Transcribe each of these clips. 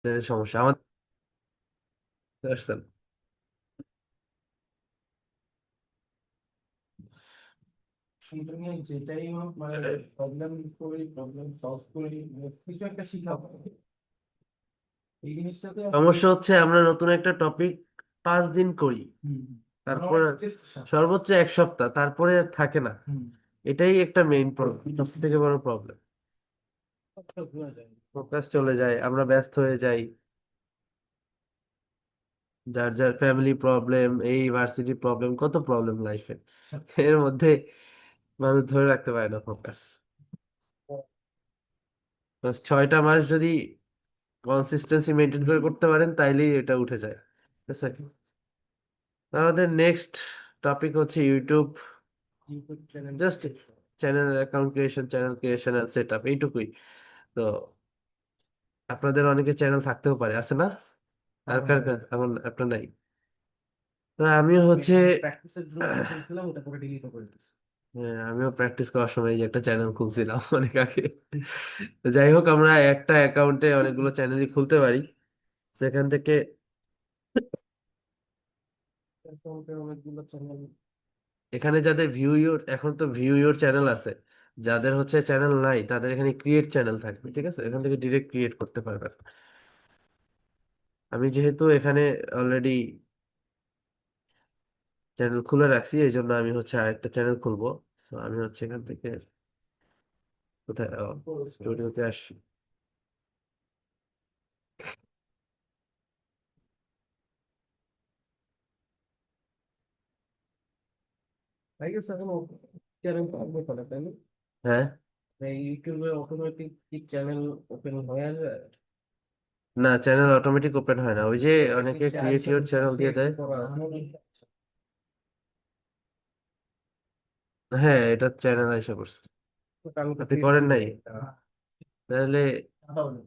সমস্যা আমাদের আসছেন। সেটা নিয়ে যেটাই হোক মানে প্রবলেম করি, প্রবলেম সলভ করি, মানে কিছু একটা শিখা হয়। এই জিনিসটাতে আসলে সমস্যা হচ্ছে আমরা নতুন একটা টপিক 5 দিন করি, হুম, মানে তারপর অনেক ডিসকাশন। সর্বোচ্চ 1 সপ্তাহ, তারপরে আর থাকে না। হুম, এটাই একটা মেইন প্রবলেম, সব থেকে বড় প্রবলেম। সবটা ভুলে যায়। ফোকাস চলে যায়, আমরা ব্যস্ত হয়ে যাই, যার যার ফ্যামিলি প্রবলেম, এই ভার্সিটি প্রবলেম, কত প্রবলেম লাইফে। এর মধ্যে মানুষ ধরে রাখতে পারে না ফোকাস। 6টা মাস যদি কনসিস্টেন্সি মেনটেন করে করতে পারেন তাইলেই এটা উঠে যায়। ঠিক আছে, আমাদের নেক্সট টপিক হচ্ছে YouTube. YouTube channel just channel account creation, channel creation আর সেট আপ, এইটুকুই। তো আপনাদের অনেকে চ্যানেল থাকতেও পারে, আছে না? আর আমার কার নাই। কার এখন আপনার নাই? তো আমি আমি হচ্ছে আমি প্র্যাকটিসের জন্য একটা খুলছিলাম, ওটা পরে ডিলিট করে দিচ্ছি। হ্যাঁ, আমিও প্র্যাকটিস করার সময় এই যে একটা চ্যানেল খুলছিলাম অনেক আগে। তো যাই হোক, আমরা একটা অ্যাকাউন্টে অনেকগুলো চ্যানেলই খুলতে পারি, সেখান থেকে অ্যাকাউন্টে অনেকগুলো চ্যানেল। এখানে যাদের ভিউ ইউর, এখন তো ভিউ ইউর চ্যানেল আছে, যাদের হচ্ছে চ্যানেল নাই তাদের এখানে ক্রিয়েট চ্যানেল থাকবে। ঠিক আছে, এখান থেকে ডিরেক্ট ক্রিয়েট করতে পারবেন। আমি যেহেতু এখানে অলরেডি চ্যানেল খুলে রাখছি, এই জন্য আমি হচ্ছে আরেকটা চ্যানেল খুলবো। তো আমি হচ্ছে এখান থেকে কোথায় স্টুডিওতে আসছি। তাই গেছে এখন চ্যানেল আপলোড করে, তাই না? হ্যাঁ, এই ইউটিউবে অটোমেটিক কি চ্যানেল ওপেন হয়ে যায়? না, চ্যানেল অটোমেটিক ওপেন হয় না, ওই যে এটা অনেকে নিচে ক্রিয়েট আইসা ইউর নিচে চ্যানেল দিয়ে ক্রিয়েট দেয়। করা। হ্যাঁ, এটা চ্যানেল এসে করছে, ওটা আমি তো আপনি ক্রিয়েট করেন করি নাই? নাই এটা। তাহলে তাহলে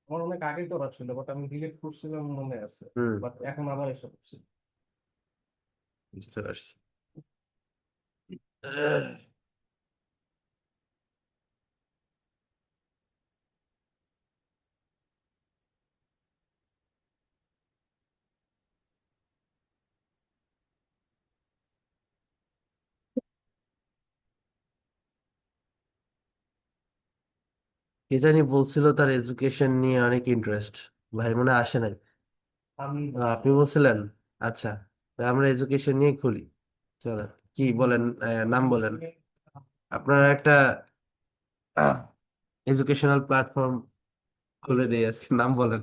আমার অনেক আগে করা ছিল, বাট আমি ডিলিট করছিলাম মনে আছে। হুম, বাট এখন আবার এসে করছি। বুঝতে পারছি। কে জানি বলছিল তার এডুকেশন নিয়ে অনেক ইন্টারেস্ট, ভাই মনে হয় আসে নাই। আমি আপনি বলছিলাম বলছিলেন? আচ্ছা, তা আমরা এডুকেশন নিয়ে খুলি, চলো। কি বলেন, নাম বলেন। আপনার একটা এডুকেশনাল প্ল্যাটফর্ম খুলে দিয়ে আজকে, নাম বলেন।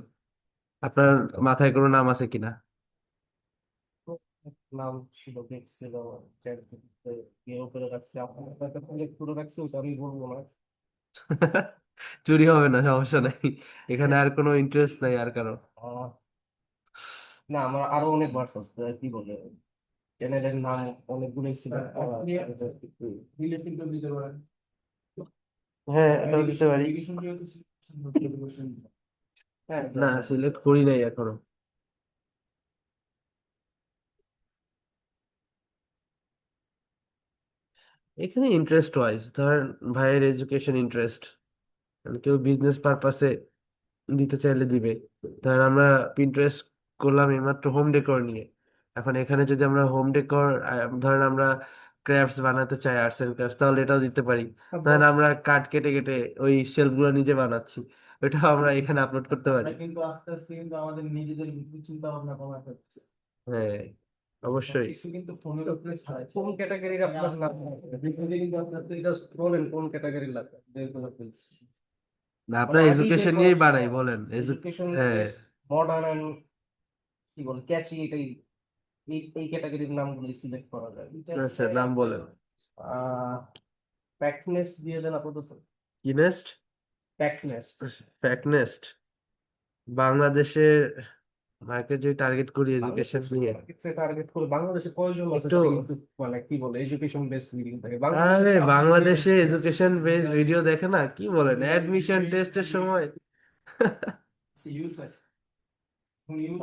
আপনার মাথায় কোনো নাম আছে কিনা? নাম ছিল, দেখছিল ইয়ে করে রাখছি, আপনার কাছে সিলেক্ট করে রাখছি, ওটা আমি বলবো না। চুরি হবে না, সমস্যা নাই। এখানে আর কোনো ইন্টারেস্ট নাই আর কারো। আহ, না, আমার আরো অনেক ভার্স আছে, কি বলে চ্যানেলের নাম অনেকগুলোই সিলেক্ট করা আছে। দিলে কিন্তু দিতে পারেন। হ্যাঁ, এটাও দিতে এডুকেশন পারি। এডুকেশন যেহেতু এডুকেশন। হ্যাঁ, না, সিলেক্ট করি নাই এখনো। এখানে ইন্টারেস্ট ওয়াইজ ধরেন, ভাইয়ের এডুকেশন ইন্টারেস্ট, কেউ বিজনেস পারপাসে দিতে চাইলে দিবে। ধরেন আমরা পিন্টারেস্ট করলাম এইমাত্র হোম ডেকোর নিয়ে। এখন এখানে যদি আমরা হোম ডেকোর, ধরেন আমরা ক্রাফটস বানাতে চাই, আর্টস এন্ড ক্রাফটস, তাহলে এটাও দিতে পারি। ধরেন আমরা কাঠ কেটে কেটে ওই শেলফ গুলো নিজে বানাচ্ছি, ওইটাও আমরা এখানে আপলোড করতে পারি। আমরা কিন্তু আস্তে আস্তে কিন্তু আমাদের নিজেদের চিন্তা ভাবনা কমাতে হচ্ছে। হ্যাঁ, অবশ্যই। সবকিছু কিন্তু ফোনের উপরে ছাড়াই, কোন ক্যাটাগরির আপনার লাভ দেখলে কিন্তু আস্তে আস্তে জাস্ট বলেন কোন ক্যাটাগরির লাভ বের করে ফেলছি। না, মানে আপনার আগেই বের এডুকেশন করা নিয়েই ছিল, বানাই বলেন, এডুকেশন হ্যাঁ। বেসড মডার্ন এন্ড কি বলে ক্যাচি, এটাই এই ক্যাটাগরির নামগুলো সিলেক্ট করা যায়। আচ্ছা, নাম বলেন। আহ প্যাকনেস দিয়ে দেন আপাতত। কি নেস্ট? প্যাকনেস ফ্যাক্টনেস্ট। বাংলাদেশের মার্কেট যে টার্গেট করি এডুকেশন বাংলাদেশের নিয়ে। মার্কেটে টার্গেট করে বাংলাদেশে কয়জন আছে একটু, যারা ইউটিউব মানে কি বলে এডুকেশন বেসড ভিডিও থাকে বাংলাদেশে? আরে তো আপনি বাংলাদেশে এডুকেশন বেসড ভিডিও দেখে না, কি বলেন, অ্যাডমিশন টেস্টের সময়।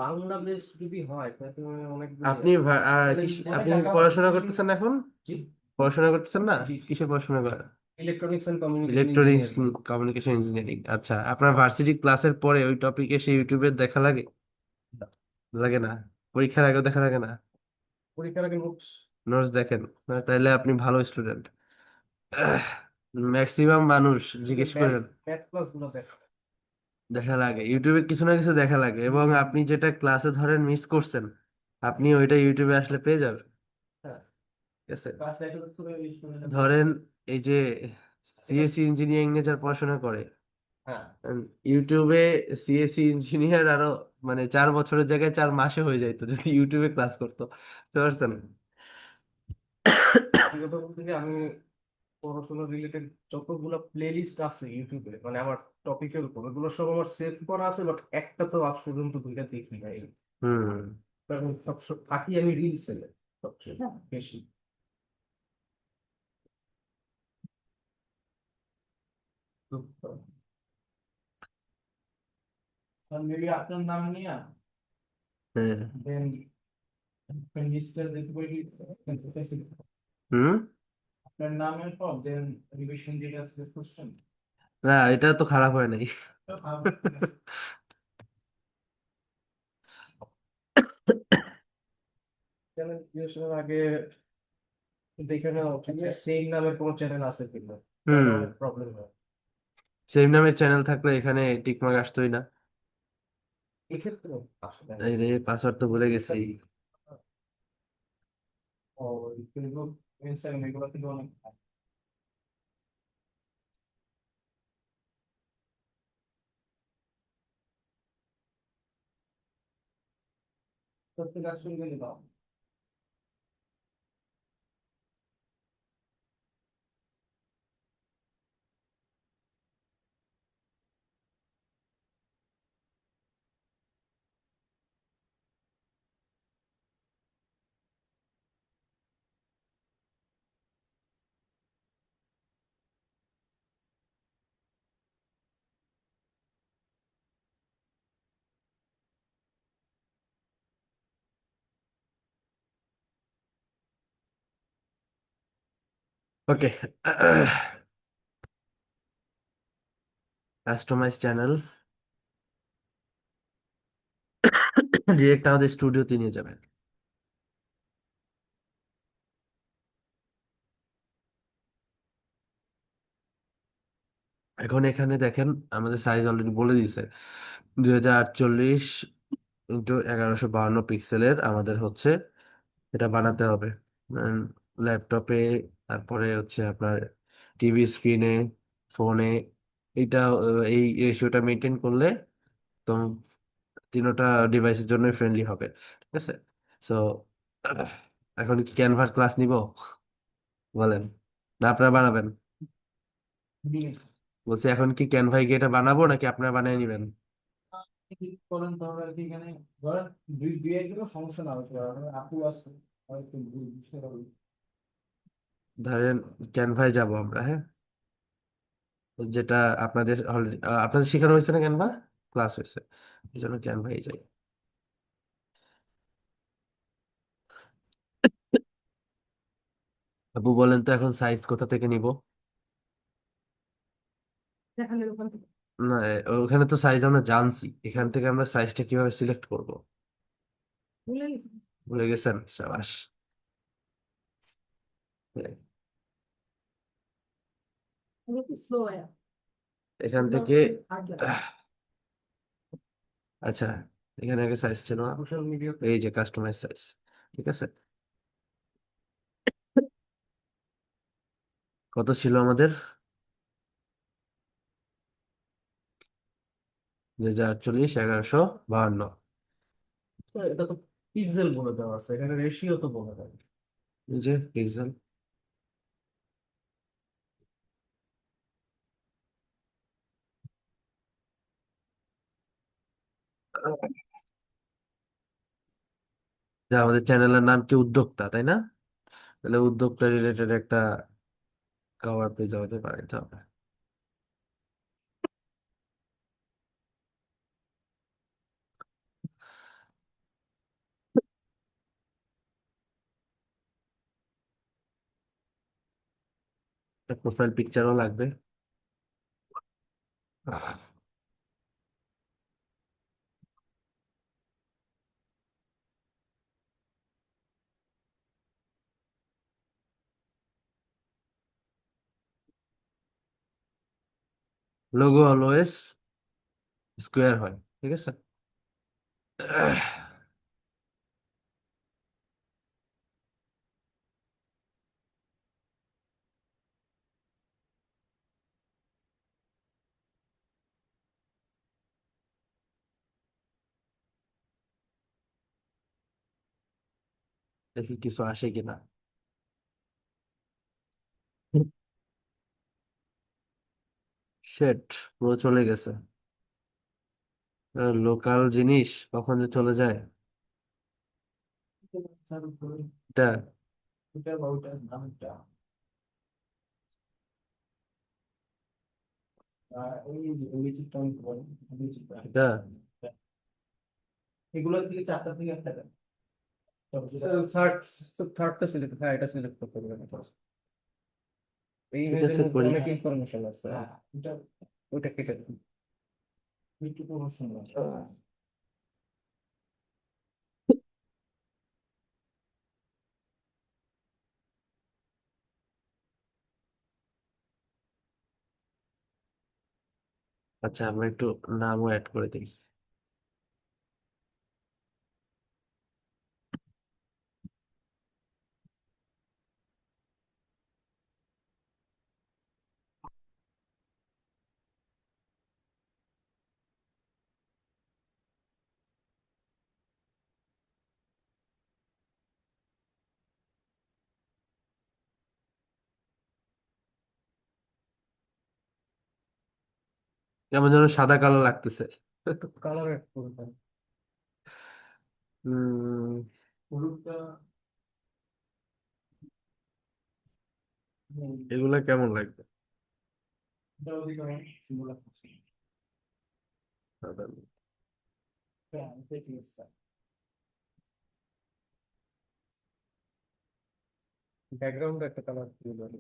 বাংলাদেশ যদি হয় তাহলে অনেকগুলি আপনি আছে। তাহলে কি অনেক আপনি টাকা আছে পড়াশোনা কিন্তু। করতেছেন এখন? জি, পড়াশোনা করতেছেন না? জি, জি। কিসে পড়াশোনা করেন? Electronics and communication electronics engineering. Communication engineering, আচ্ছা। আপনার ভার্সিটি ক্লাসের পরে ওই টপিকে সেই ইউটিউবে দেখা লাগে? লাগে না? পরীক্ষার আগেও দেখা লাগে না? পরীক্ষার আগে নোটস। নোটস দেখেন? তাইলে আপনি ভালো স্টুডেন্ট। ম্যাক্সিমাম মানুষ শুধু জিজ্ঞেস ম্যাথ করেন। ম্যাথ ক্লাস গুলো দেখো। দেখা লাগে, ইউটিউবে কিছু না কিছু দেখা লাগে, এবং আপনি যেটা ক্লাসে ধরেন মিস করছেন, আপনি ওইটা ইউটিউবে আসলে পেয়ে যাবেন। হ্যাঁ, ঠিক আছে? ক্লাস রেকর্ড করে স্টুডেন্টরা ধরেন দেখতেছে। এই যে এটা সিএসসি ইঞ্জিনিয়ারিং এ যারা পড়াশোনা করে, হ্যাঁ, ইউটিউবে সিএসসি ইঞ্জিনিয়ার আরো মানে 4 বছরের জায়গায় 4 মাসে হয়ে যাইতো যদি ইউটিউবে ক্লাস করতো। বুঝতে পারছেন? এই কথা বলতে কি আমি পড়াশোনা রিলেটেড যতগুলো প্লে লিস্ট আছে ইউটিউবে, মানে আমার টপিকের উপর, ওগুলো সব আমার সেভ করা আছে, বাট একটা তো আজ পর্যন্ত দুইটা দেখি নাই। হুম। কারণ সব সব থাকি আমি রিলসে সবচেয়ে বেশি। মেবি আপনার নাম নিয়ে হ্যাঁ। দেন লিস্টটা দেখতে পারি। হুম। আপনার নামের পর দেন রিভিশন যেটা আছে কোশ্চেন। না, এটা তো খারাপ হয় নাই। চ্যানেল ক্রিয়েশনের আগে দেখে নেওয়া উচিত যে সেম নামের কোনো চ্যানেল আছে কিনা, তাহলে হুম। অনেক প্রবলেম হয়। সেম নামের চ্যানেল থাকলে এখানে টিকমার্ক আসতোই না। এক্ষেত্রে আসলে এই রে, পাসওয়ার্ড তো ভুলে গেছি। ও ফেসবুক ইনস্টাগ্রাম এগুলো থেকে অনেক করতে কাজ শুরু করে দাও। ওকে। কাস্টমাইজ চ্যানেল ডিরেক্ট আমাদের স্টুডিওতে নিয়ে যাবে। এখন এখানে দেখেন, আমাদের সাইজ অলরেডি বলে দিছে, 2048x1152 পিক্সেলের আমাদের হচ্ছে এটা বানাতে হবে ল্যাপটপে, তারপরে হচ্ছে আপনার টিভি স্ক্রিনে, ফোনে। এইটা এই রেশিওটা মেনটেন করলে তো তিনোটা ডিভাইসের জন্যই ফ্রেন্ডলি হবে। ঠিক আছে? সো এখন কি ক্যানভার ক্লাস নিব বলেন, না আপনারা বানাবেন? ঠিক আছে, বলছি এখন কি ক্যানভাই গিয়ে এটা বানাবো নাকি আপনারা বানিয়ে নিবেন? যদি করেন তাহলে আর কি, এখানে ধরেন দুই দুই একদিনও সমস্যা না হচ্ছে, আর আপু আছে হয়তো বুঝতে পারবে। ধরেন ক্যানভায় যাব আমরা, হ্যাঁ, যেটা আপনাদের অলরেডি আপনাদের শেখানো হয়েছে না, ক্যানভা ক্লাস হয়েছে, এই জন্য ক্যানভাই যাই। আপু বলেন তো এখন সাইজ কোথা থেকে নিব? দেখালে ওখান থেকে না, ওখানে তো সাইজ আমরা জানছি, এখান থেকে আমরা সাইজটা কিভাবে সিলেক্ট করব? ভুলে গেছি। ভুলে গেছেন? সাবাস। একটু স্লো হয়। এখান থেকে আহ, আচ্ছা, এখানে আগে সাইজ ছিল না, সোশ্যাল মিডিয়া এই যে কাস্টমাইজ সাইজ। ঠিক আছে, কত ছিল আমাদের? 2048x1152। এটা তো পিক্সেল বলে দেওয়া আছে, এখানে রেশিও তো বলে দেয়। এই যে পিক্সেল। আমাদের চ্যানেলের নাম কি উদ্যোক্তা, তাই না? তাহলে উদ্যোক্তা রিলেটেড একটা কভার পেজ আমাদের বানাইতে হবে। একটা প্রোফাইল পিকচারও লাগবে। লোগো অলওয়েজ স্কোয়ার হয়, ঠিক আছে। দেখি কিছু আসে কিনা। শেট, পুরো চলে গেছে। লোকাল জিনিস কখন যে চলে যায়। স্যার উপরে এটা এটা বা ওটার নামটা ওই চিত্রটা আমি বলি, ওই চিত্রটা এটা এগুলো থেকে চারটা থেকে একটা দেন। থার্ড থার্ডটা সিলেক্ট, হ্যাঁ এটা সিলেক্ট করতে হবে এটা। এই ঠিক ইমেজের আছে, মধ্যে করি। অনেক ইনফরমেশন আছে, এটা ওইটা কেটে দিন, একটু প্রমোশন। আচ্ছা, আমরা একটু নামও অ্যাড করে দিই। কেমন যেন সাদা কালো লাগতেছে। কালার অ্যাড করতে উম, হলুদটা এগুলা কেমন লাগবে? এটাও দিকে আমার সুন্দর লাগছে। সাদা। হ্যাঁ ঠিক আছে। ব্যাকগ্রাউন্ড একটা কালার দিয়ে দেবো।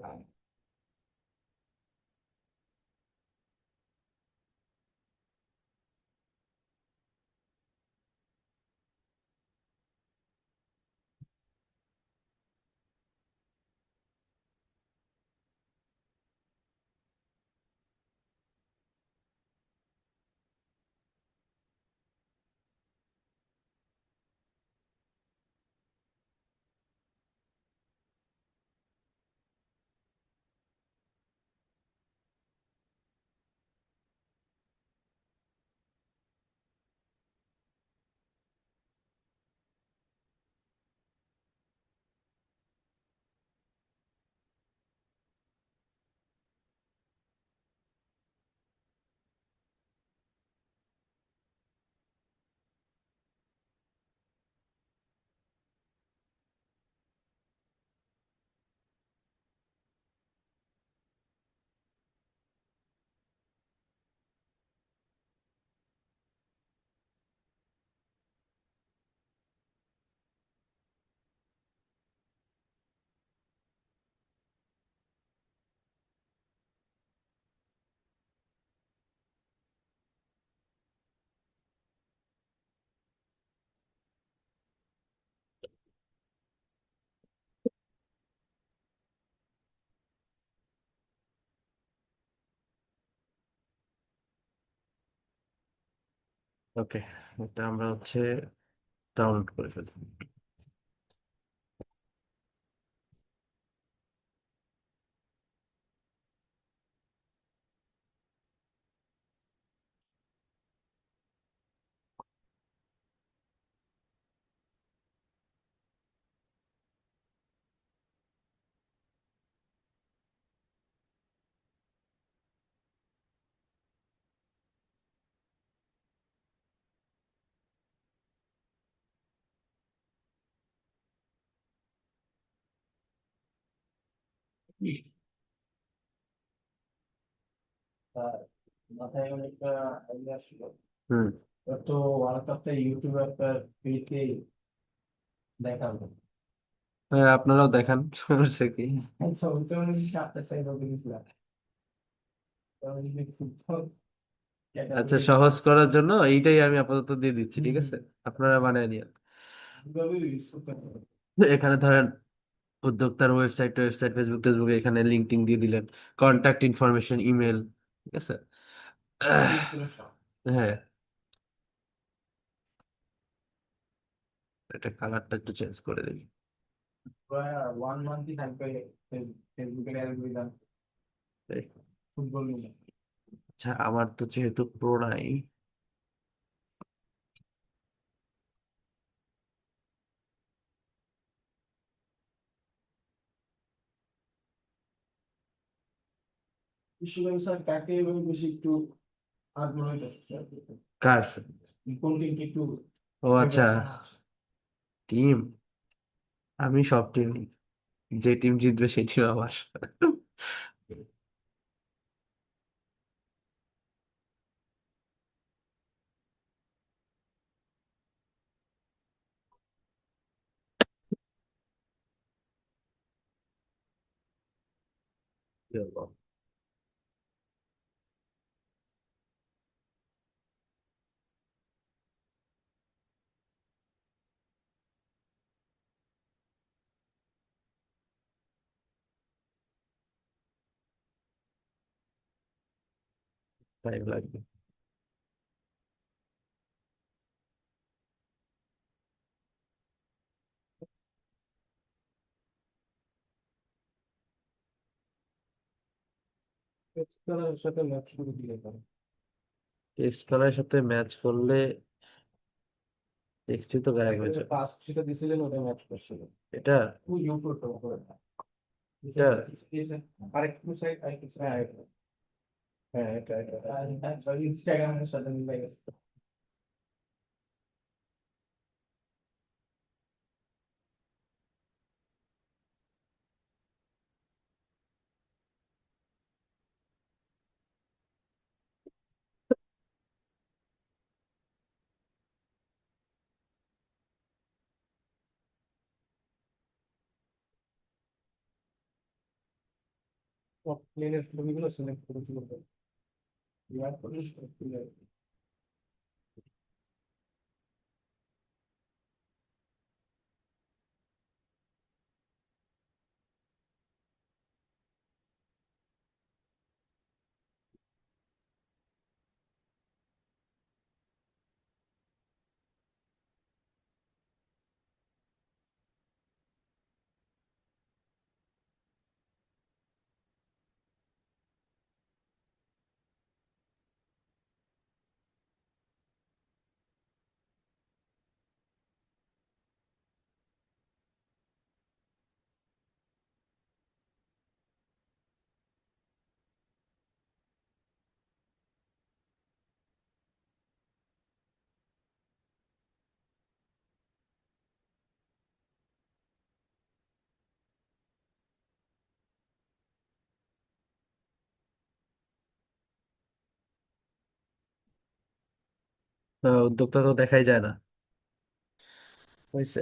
ওকে, এটা আমরা ডাউনলোড করে ফেলি। তার মাথায় অনেকটা আইডিয়া ছিল। হুম। তো ওয়ার্ল্ড কাপটা ইউটিউবে একটা ফ্রিতে দেখাবো। হ্যাঁ, আপনারাও দেখান, সমস্যা কি? আচ্ছা ওইটা মানে কি আপনার সাইড হবে গেছিলাম তাহলে কি ফুটবল আচ্ছা, ক্যাটাগরি সহজ করার জন্য এইটাই আমি আপাতত দিয়ে দিচ্ছি, ঠিক হুম আছে? আপনারা বানিয়ে নিন। কিভাবে ইউজ করতে হবে এখানে ধরেন উদ্যোক্তার ওয়েবসাইট ফেসবুক টেসবুকে এখানে লিঙ্ক টিঙ্ক দিয়ে দিলেন, কন্ট্যাক্ট ইনফরমেশন, ইমেল, ঠিক আছে? ক্লিক করে সব হ্যাঁ, এটা কালারটা একটু চেঞ্জ করে দিই। প্রায় 1 মান্থই থাকবে ফেসবুকের অ্যালগরিদম এই, ফুটবল নিয়ে আচ্ছা, আমার তো যেহেতু প্রো নাই। বিশ্বকাপ স্যার কাকে এভাবে বেশি একটু আগ্রহ হইতেছে স্যার কার? কোন টিমকে একটু ও আচ্ছা, ফেভারিট মনে হচ্ছে টিম। আমি সব টিম, যে টিম জিতবে সেই টিম আমার। কি বলবো? টাইম লাগবে। খেলার সাথে ম্যাচ শুরু দিলে পারে টেস্ট খেলার সাথে ম্যাচ করলে টেক্সটই তো গায়েব হয়েছে। ফার্স্ট যেটা দিছিলেন ওটা ম্যাচ করছিল এটা ওই ইউটিউবটা করে এটা আরেকটু সাইড আরেকটু সাইড হ্যাঁ এটা ইনস্টাগ্রামের সাথে মিলে গেছে প্লেনের ছবিগুলো সিলেক্ট করেছিল ইয়ার করে উদ্যোক্তা তো দেখাই যায় না, হয়েছে।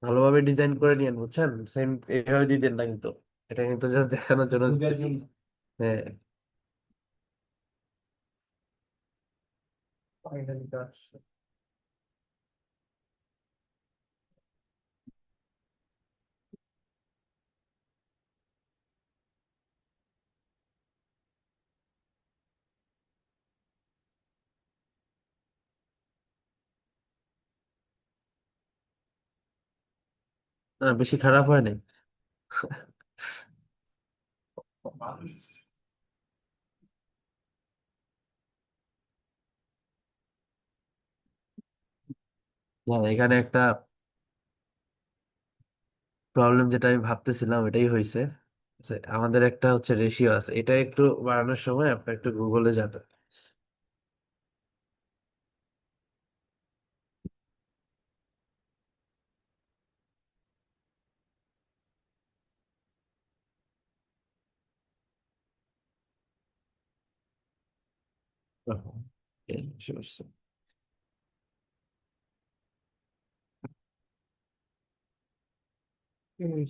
ভালোভাবে ডিজাইন করে নিয়েন, বুঝছেন? সেম এইভাবে দিতেন না কিন্তু, এটা কিন্তু জাস্ট দেখানোর জন্য বুঝার দিতেছি। জন্য হ্যাঁ। ফাইনালি কাজ না, বেশি খারাপ হয় নাই। না, এখানে একটা প্রবলেম যেটা আমি ভাবতেছিলাম এটাই হয়েছে। আমাদের একটা হচ্ছে রেশিও আছে, এটা একটু বাড়ানোর সময় আপনার একটু গুগলে যাবেন। ওহ, বুঝতে পারছি।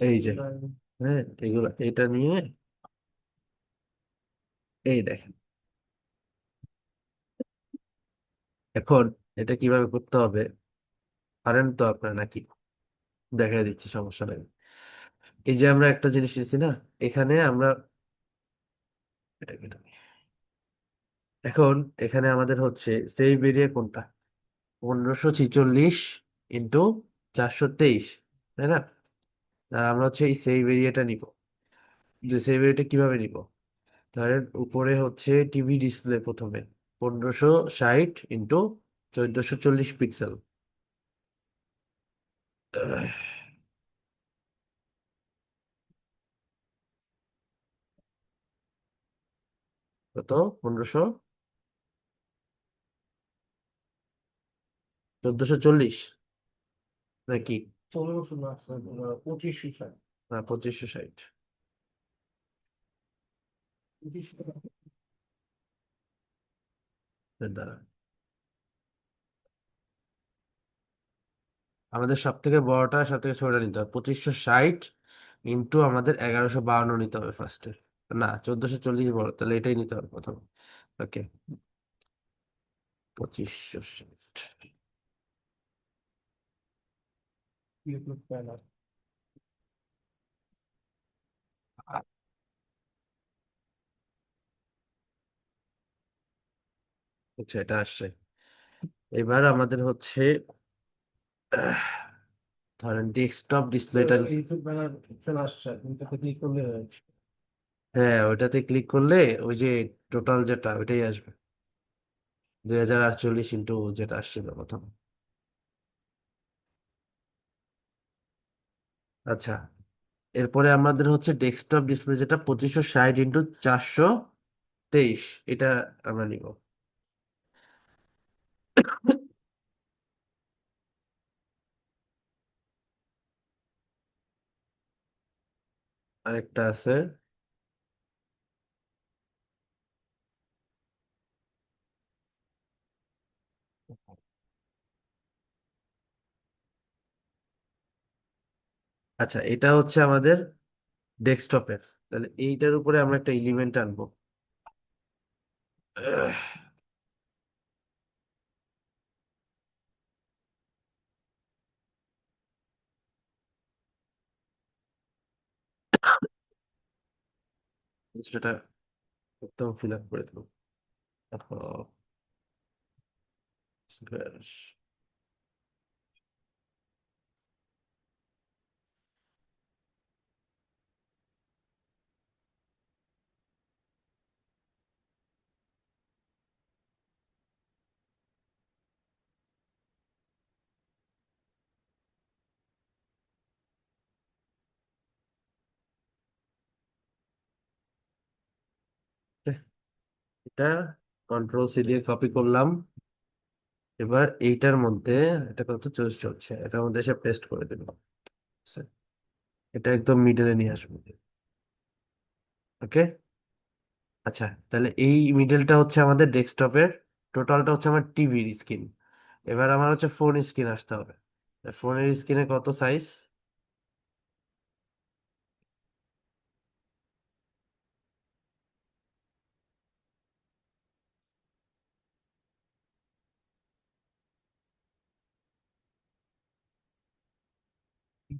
এই যে, হ্যাঁ, এগুলো এটা নিয়ে এই দেখেন, এখন এটা কিভাবে করতে হবে পারেন তো আপনার নাকি? দেখাই দিচ্ছি, সমস্যা নেই। এই যে আমরা একটা জিনিস নিচ্ছি না, এখানে আমরা এটা কেটে দিই। এখন এখানে আমাদের হচ্ছে সেভ এরিয়া কোনটা? 1546 ইন্টু 423, তাই না? আর আমরা হচ্ছে এই সেভ এরিয়াটা নিব। যে সেভ এরিয়াটা কিভাবে নিব? ধরেন উপরে হচ্ছে টিভি ডিসপ্লে প্রথমে 1560 ইন্টু 1440 পিক্সেল। কত? 1440 নাকি? 1500 না, 2500। না, 2560। 2500। দ্বারা আমাদের সব থেকে বড়টা, সব থেকে ছোটটা নিতে হবে। 2560 ইন্টু আমাদের 1152 নিতে হবে ফার্স্টে। না, 1440 বড়, তাহলে এটাই নিতে হবে প্রথম। ওকে, 2560। YouTube channel. আচ্ছা, এটা আসছে। এবার আমাদের হচ্ছে আহ, ধরেন ডেস্কটপ ডিসপ্লেটা। ইউটিউব চ্যানেল অপশন আসছে, কিন্তু ক্লিক করলে হয়। হ্যাঁ, ওইটাতে ক্লিক করলে ওই যে টোটাল যেটা ওইটাই আসবে, 2048 ইন্টু যেটা আসছিল প্রথম। আচ্ছা, এরপরে আমাদের হচ্ছে ডেস্কটপ ডিসপ্লে যেটা 2560 ইন্টু 423, এটা আমরা নিব। আরেকটা আছে। আচ্ছা, এটা হচ্ছে আমাদের ডেস্কটপের। তাহলে এইটার উপরে আমরা একটা এলিমেন্ট আনবো। আহ, সেটা একদম ফিল আপ করে দেবো। স্কোয়ার। এটা কন্ট্রোল সি দিয়ে কপি করলাম। এবার এইটার মধ্যে এটা কত চুজ চলছে, এটার মধ্যে এসে পেস্ট করে দেবো। আচ্ছা, এটা একদম মিডলে নিয়ে আসবো। ওকে। আচ্ছা, তাহলে এই মিডলটা হচ্ছে আমাদের ডেস্কটপের, টোটালটা হচ্ছে আমার টিভির স্ক্রিন। এবার আমার হচ্ছে ফোন স্ক্রিন আসতে হবে। ফোনের স্ক্রিনে কত সাইজ?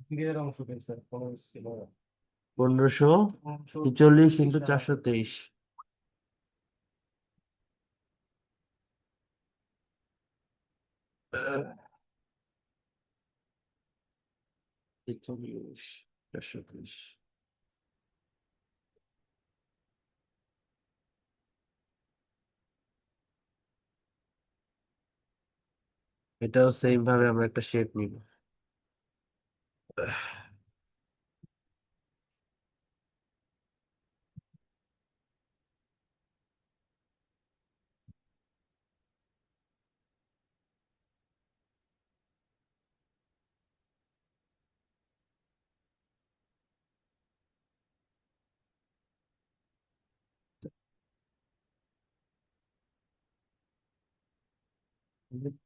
ক্লিয়ার অংশ পেয়েছে কোনো ছিল না। 1546 ইন্টু 423। 43, 423। এটাও সেম ভাবে আমরা একটা শেপ নিব।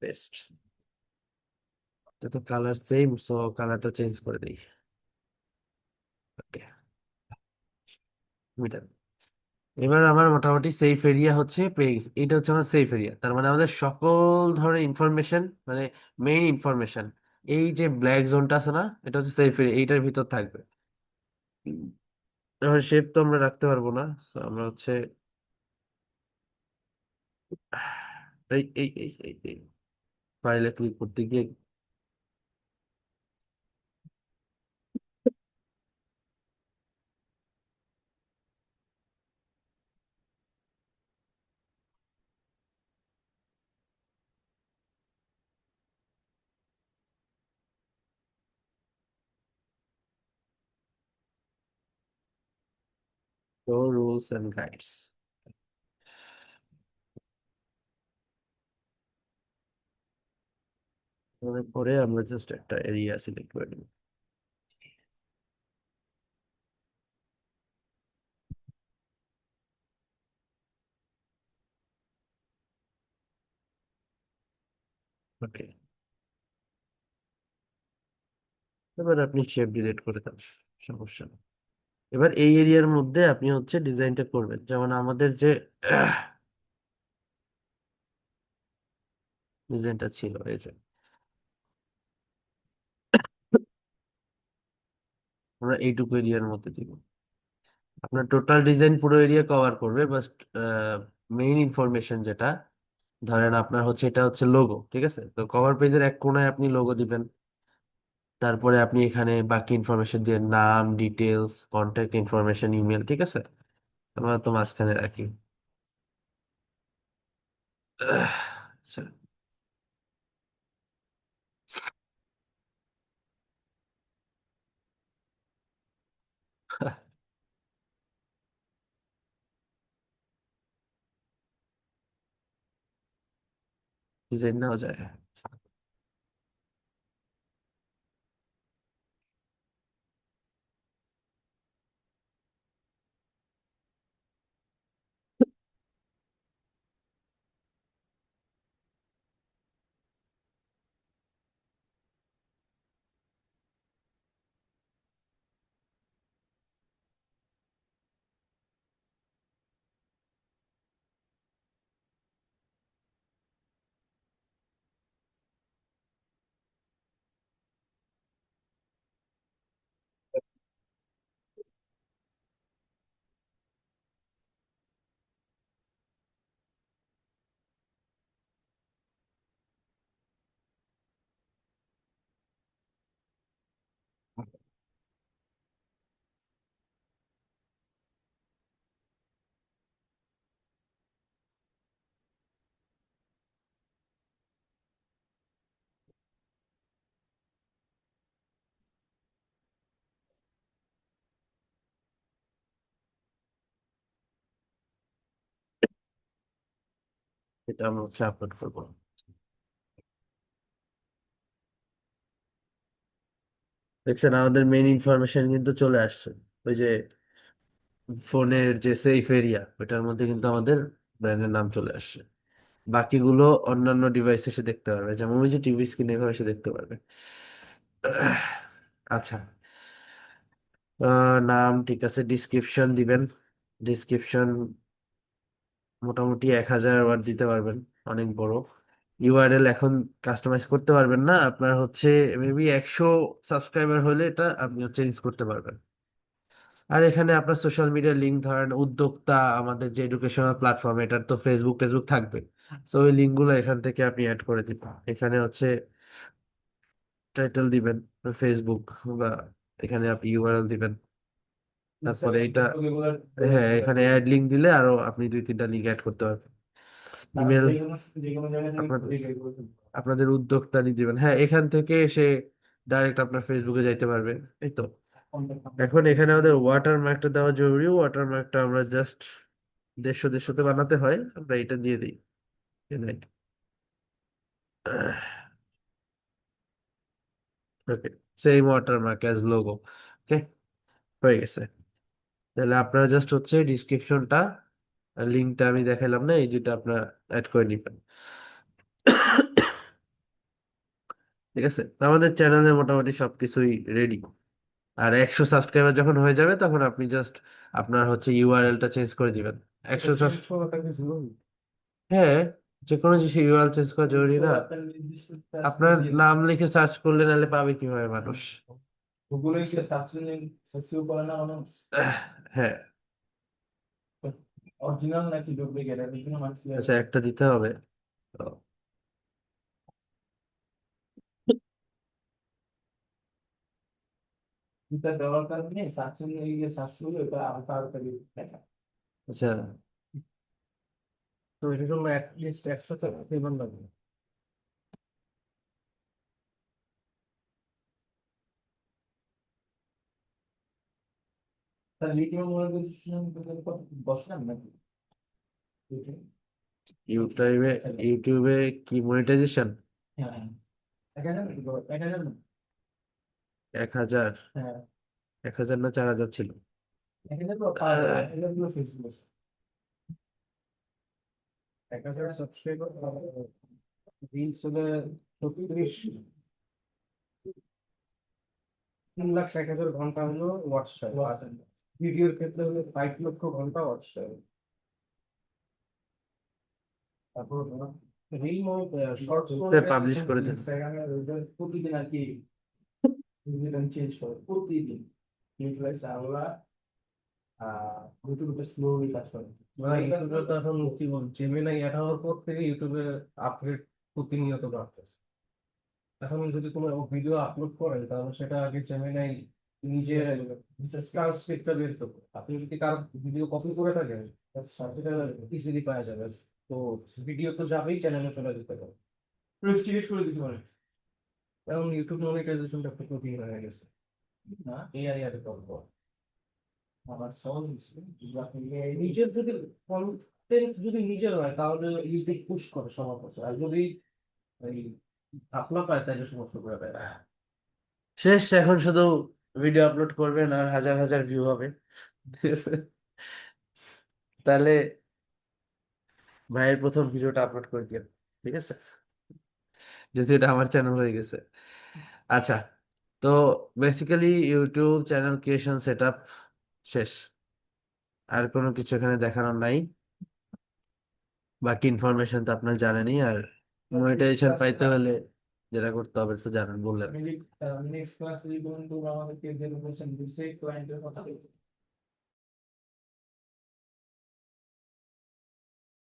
পেস্ট, এটা তো কালার সেম, সো কালারটা চেঞ্জ করে দিই। ওকে, মিটার। এবার আমার মোটামুটি সেফ এরিয়া হচ্ছে পেয়ে গেছে, এটা হচ্ছে আমার সেফ এরিয়া। তার মানে আমাদের সকল ধরনের ইনফরমেশন, মানে মেইন ইনফরমেশন, এই যে ব্ল্যাক জোনটা আছে না, এটা হচ্ছে সেফ এরিয়া, এইটার ভিতর থাকবে। এবার শেপ তো আমরা রাখতে পারবো না, তো আমরা হচ্ছে এই ফাইলে ক্লিক করতে গিয়ে রুলস এন্ড গাইডস পরে আমরা জাস্ট একটা এরিয়া সিলেক্ট করে নিব। ওকে, এবার আপনি শেপ ডিলিট করে দেন, সমস্যা নেই। এবার এই এরিয়ার মধ্যে আপনি হচ্ছে ডিজাইনটা করবেন, যেমন আমাদের যে ডিজাইনটা ছিল এই যে, আমরা এইটুকু এরিয়ার মধ্যে দিব। আপনার টোটাল ডিজাইন পুরো এরিয়া কভার করবে, বাট মেইন ইনফরমেশন যেটা, ধরেন আপনার হচ্ছে এটা হচ্ছে লোগো, ঠিক আছে, তো কভার পেজের এক কোণায় আপনি লোগো দিবেন। তারপরে আপনি এখানে বাকি ইনফরমেশন দিয়ে নাম, ডিটেলস, কন্ট্যাক্ট ইনফরমেশন, ইমেল, ঠিক আছে। আমরা তো মাঝখানে রাখি। আচ্ছা, ডিজাইন নেওয়া যায়। এটা আমরা হচ্ছে আপলোড করবো। দেখছেন আমাদের মেইন ইনফরমেশন কিন্তু চলে আসছে, ওই যে ফোনের যে সেফ এরিয়া, ওইটার মধ্যে কিন্তু আমাদের ব্র্যান্ডের নাম চলে আসছে। বাকিগুলো অন্যান্য ডিভাইস এসে দেখতে পারবে, যেমন ওই যে টিভি স্ক্রিনে এসে দেখতে পারবে। আচ্ছা, নাম ঠিক আছে, ডিসক্রিপশন দিবেন। ডিসক্রিপশন মোটামুটি 1000 ওয়ার্ড দিতে পারবেন, অনেক বড়। ইউআরএল এখন কাস্টমাইজ করতে পারবেন না, আপনার হচ্ছে মেবি 100 সাবস্ক্রাইবার হলে এটা আপনি চেঞ্জ করতে পারবেন। আর এখানে আপনার সোশ্যাল মিডিয়া লিঙ্ক, ধরেন উদ্যোক্তা, আমাদের যে এডুকেশনাল প্ল্যাটফর্ম, এটার তো ফেসবুক টেসবুক থাকবে, তো ওই লিঙ্কগুলো এখান থেকে আপনি অ্যাড করে দিবেন। এখানে হচ্ছে টাইটেল দিবেন ফেসবুক, বা এখানে আপনি ইউআরএল দিবেন। তারপরে এটা, হ্যাঁ, এখানে অ্যাড লিঙ্ক দিলে আরো আপনি 2-3টা লিঙ্ক অ্যাড করতে পারবেন। ইমেল, যে কোনো জায়গা থেকে আপনাদের খুঁজে বের করতে পারবো। আপনাদের উদ্যোক্তা দিবেন, হ্যাঁ, এখান থেকে এসে ডাইরেক্ট আপনার ফেসবুকে যাইতে পারবে। এই তো। Contact এখন number। এখানে আমাদের ওয়াটারমার্কটা দেওয়া জরুরি। ওয়াটারমার্কটা আমরা জাস্ট 150-150-তে বানাতে হয়, আমরা এটা দিয়ে দিই। ওকে, সেম ওয়াটারমার্ক অ্যাজ লোগো। ওকে, হয়ে গেছে। তাহলে আপনারা জাস্ট হচ্ছে ডিসক্রিপশনটা, লিঙ্কটা আমি দেখালাম না, এই যেটা আপনারা অ্যাড করে নিবেন। ঠিক আছে, তো আমাদের চ্যানেলে মোটামুটি সবকিছুই রেডি। আর 100 সাবস্ক্রাইবার যখন হয়ে যাবে তখন আপনি জাস্ট আপনার হচ্ছে ইউআরএলটা চেঞ্জ করে দিবেন। এটা 100 চেঞ্জ করা থাকলে জরুরি। হ্যাঁ, যে কোনো জিনিস ইউআরএল চেঞ্জ করা চেঞ্জ জরুরি করে না। আপনার নির্দিষ্ট কাজ করে আপনার দিয়ে নাম দিবে। লিখে সার্চ করলে নাহলে পাবে কিভাবে মানুষ? গুগলে সে সার্চ ইঞ্জিন সেসিও করে না মানুষ, আহ, হ্যাঁ। অরিজিনাল নাকি ডুপ্লিকেট এটা বিভিন্ন মানুষ আচ্ছা, একটা দিতে হবে তো। এটা দেওয়ার কারণে সার্চ ইঞ্জিনে গিয়ে সার্চ করলে ওটা আরো তাড়াতাড়ি দেখা। আচ্ছা, তো এটার জন্য অ্যাটলিস্ট 100 লাগবে। তার লিথিয়াম মনিটাইজেশন কত বসলাম নাকি? ইউটিউবে, ইউটিউবে কি মনিটাইজেশন? হ্যাঁ হ্যাঁ 1,000 নাকি 1,000 না? 1,000? হ্যাঁ 1,000 না 4,000 ছিল। 1,000 তো পার 1,000 গুলো ফেসবুক 1,000 সাবস্ক্রাইবার রিলস হলে 36 3,60,000 ঘন্টা হলো ওয়াচ টাইম, আর ভিডিওর ক্ষেত্রে হলো 5 লক্ষ ঘন্টা ওয়াচ টাইম। তারপর রিল শর্টস পাবলিশ করে দেন। ইনস্টাগ্রামে প্রতিদিন আর কি চেঞ্জ করে প্রতিদিন ইউটিলাইজ আল্লাহ ইউটিউবে স্লোলি কাজ করে। ইউটিউবে তো এখন কি বল জেমিনাই অ্যাড হওয়ার পর থেকে ইউটিউবে আপডেট প্রতিনিয়ত বাড়তেছে। এখন যদি কোনো ভিডিও আপলোড করেন তাহলে সেটা আগে জেমিনাই নিজে ট্রান্সক্রিপ্টটা বের করবে। আপনি যদি কারো ভিডিও কপি করে থাকেন সেটা ইজিলি পাওয়া যাবে। তো ভিডিও তো যাবেই, চ্যানেলে চলে যেতে পারে, রেস্ট্রিক্ট করে দিতে পারে। এখন ইউটিউব মনিটাইজেশনটা খুব কঠিন হয়ে গেছে না, এআই আর গল্প আমার সহজ হচ্ছে। নিজের যদি কন্টেন্ট যদি নিজের হয় তাহলে ইউটিউব পুশ করে সবার কাছে, আর যদি এই আপনা পায় তাহলে সমস্ত করে দেয়। শেষ, এখন শুধু ভিডিও আপলোড করবেন আর হাজার হাজার ভিউ হবে। ঠিক আছে, তাহলে ভাইয়ের প্রথম ভিডিওটা আপলোড করে দিন। ঠিক আছে, যেহেতু এটা আমার চ্যানেল হয়ে গেছে। আচ্ছা, তো basically YouTube channel creation set up শেষ। আর কোনো কিছু এখানে দেখানোর নাই। বাকি ইনফরমেশন তো আপনার জানেনই। আর মনিটাইজেশন পাইতে হলে যেটা করতে হবে তো জানেন, বললেন। নেক্সট ক্লাস যদি বন্ধু আমাদেরকে যে বলছেন রিসেট ক্লায়েন্টের কথা